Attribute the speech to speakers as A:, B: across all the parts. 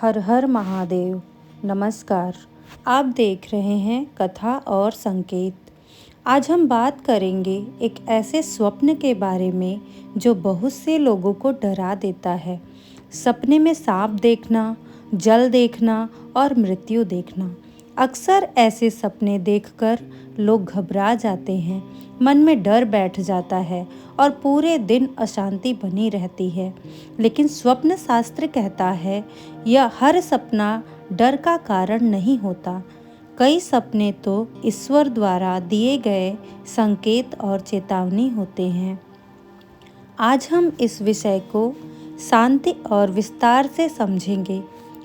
A: हर हर महादेव। नमस्कार, आप देख रहे हैं कथा और संकेत। आज हम बात करेंगे एक ऐसे स्वप्न के बारे में जो बहुत से लोगों को डरा देता है। सपने में सांप देखना, जल देखना और मृत्यु देखना। अक्सर ऐसे सपने देखकर लोग घबरा जाते हैं, मन में डर बैठ जाता है और पूरे दिन अशांति बनी रहती है। लेकिन स्वप्न शास्त्र कहता है यह हर सपना डर का कारण नहीं होता। कई सपने तो ईश्वर द्वारा दिए गए संकेत और चेतावनी होते हैं। आज हम इस विषय को शांति और विस्तार से समझेंगे।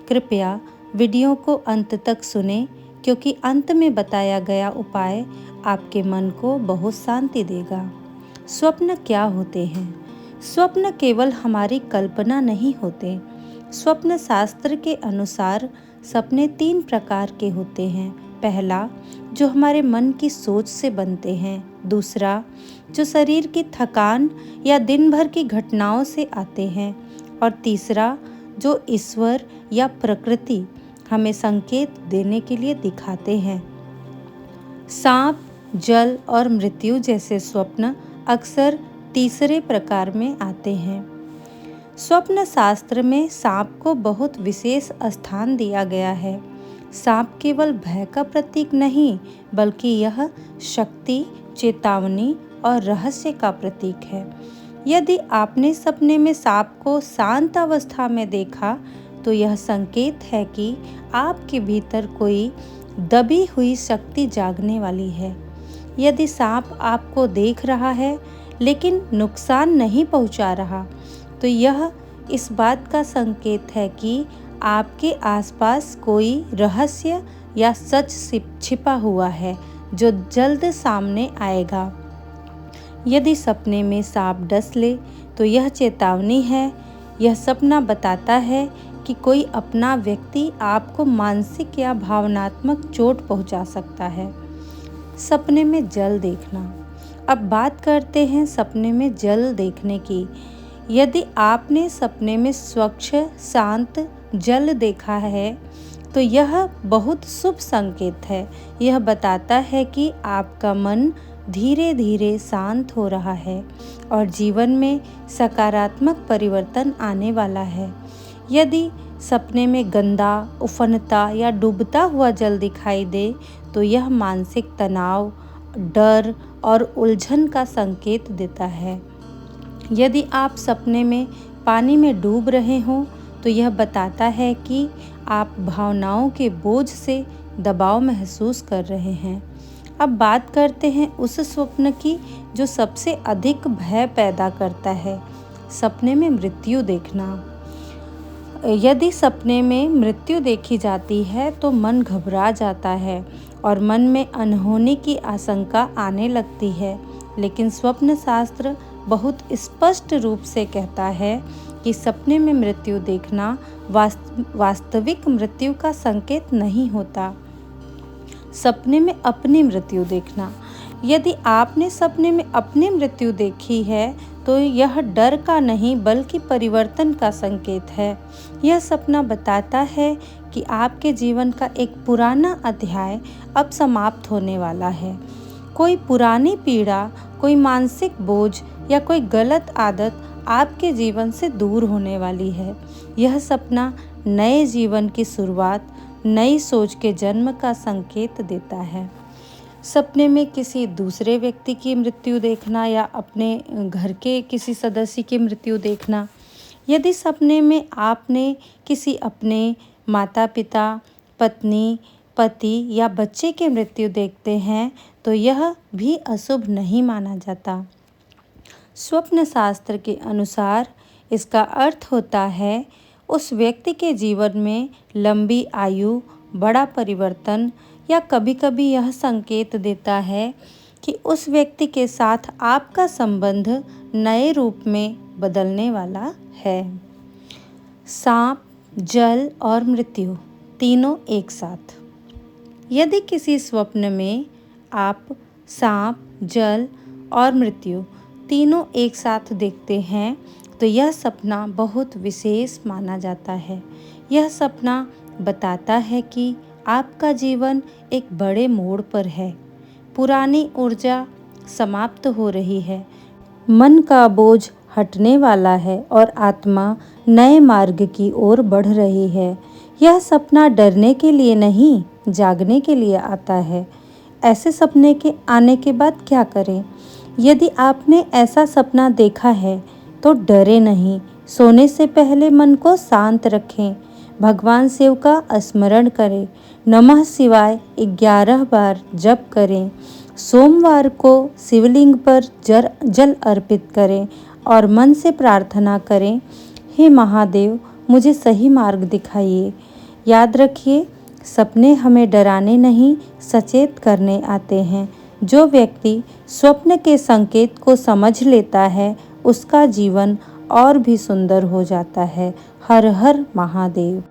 A: कृपया वीडियो को अंत तक सुनें, क्योंकि अंत में बताया गया उपाय आपके मन को बहुत शांति देगा। स्वप्न क्या होते हैं? स्वप्न केवल हमारी कल्पना नहीं होते। स्वप्न शास्त्र के अनुसार सपने 3 प्रकार के होते हैं। पहला, जो हमारे मन की सोच से बनते हैं। दूसरा, जो शरीर की थकान या दिन भर की घटनाओं से आते हैं। और तीसरा, जो ईश्वर या प्रकृति हमें संकेत देने के लिए दिखाते हैं। सांप, जल और मृत्यु जैसे स्वप्न अक्सर तीसरे प्रकार में आते हैं। स्वप्न शास्त्र में सांप को बहुत विशेष स्थान दिया गया है। सांप केवल भय का प्रतीक नहीं, बल्कि यह शक्ति, चेतावनी और रहस्य का प्रतीक है। यदि आपने सपने में सांप को शांत अवस्था में देखा, तो यह संकेत है कि आपके भीतर कोई दबी हुई शक्ति जागने वाली है। यदि सांप आपको देख रहा है लेकिन नुकसान नहीं पहुंचा रहा, तो यह इस बात का संकेत है कि आपके आसपास कोई रहस्य या सच छिपा हुआ है जो जल्द सामने आएगा। यदि सपने में सांप डस ले, तो यह चेतावनी है। यह सपना बताता है कि कोई अपना व्यक्ति आपको मानसिक या भावनात्मक चोट पहुंचा सकता है। सपने में जल देखना। अब बात करते हैं सपने में जल देखने की। यदि आपने सपने में स्वच्छ, शांत जल देखा है, तो यह बहुत शुभ संकेत है। यह बताता है कि आपका मन धीरे धीरे शांत हो रहा है और जीवन में सकारात्मक परिवर्तन आने वाला है। यदि सपने में गंदा, उफनता या डूबता हुआ जल दिखाई दे, तो यह मानसिक तनाव, डर और उलझन का संकेत देता है। यदि आप सपने में पानी में डूब रहे हों, तो यह बताता है कि आप भावनाओं के बोझ से दबाव महसूस कर रहे हैं। अब बात करते हैं उस स्वप्न की जो सबसे अधिक भय पैदा करता है। सपने में मृत्यु देखना। यदि सपने में मृत्यु देखी जाती है, तो मन घबरा जाता है और मन में अनहोनी की आशंका आने लगती है। लेकिन स्वप्न शास्त्र बहुत स्पष्ट रूप से कहता है कि सपने में मृत्यु देखना वास्तविक मृत्यु का संकेत नहीं होता। सपने में अपनी मृत्यु देखना। यदि आपने सपने में अपनी मृत्यु देखी है, तो यह डर का नहीं बल्कि परिवर्तन का संकेत है। यह सपना बताता है कि आपके जीवन का एक पुराना अध्याय अब समाप्त होने वाला है। कोई पुरानी पीड़ा, कोई मानसिक बोझ या कोई गलत आदत आपके जीवन से दूर होने वाली है। यह सपना नए जीवन की शुरुआत, नई सोच के जन्म का संकेत देता है। सपने में किसी दूसरे व्यक्ति की मृत्यु देखना या अपने घर के किसी सदस्य की मृत्यु देखना। यदि सपने में आपने किसी अपने माता पिता, पत्नी, पति या बच्चे की मृत्यु देखते हैं, तो यह भी अशुभ नहीं माना जाता। स्वप्न शास्त्र के अनुसार इसका अर्थ होता है उस व्यक्ति के जीवन में लंबी आयु, बड़ा परिवर्तन, या कभी-कभी यह संकेत देता है कि उस व्यक्ति के साथ आपका संबंध नए रूप में बदलने वाला है। सांप, जल और मृत्यु तीनों एक साथ। यदि किसी स्वप्न में आप सांप, जल और मृत्यु तीनों एक साथ देखते हैं, तो यह सपना बहुत विशेष माना जाता है। यह सपना बताता है कि आपका जीवन एक बड़े मोड़ पर है। पुरानी ऊर्जा समाप्त हो रही है, मन का बोझ हटने वाला है और आत्मा नए मार्ग की ओर बढ़ रही है। यह सपना डरने के लिए नहीं, जागने के लिए आता है। ऐसे सपने के आने के बाद क्या करें? यदि आपने ऐसा सपना देखा है तो डरे नहीं। सोने से पहले मन को शांत रखें, भगवान शिव का स्मरण करें, नमः शिवाय 11 बार जप करें, सोमवार को शिवलिंग पर जल अर्पित करें और मन से प्रार्थना करें, हे महादेव मुझे सही मार्ग दिखाइए। याद रखिए, सपने हमें डराने नहीं, सचेत करने आते हैं। जो व्यक्ति स्वप्न के संकेत को समझ लेता है उसका जीवन और भी सुंदर हो जाता है। हर हर महादेव।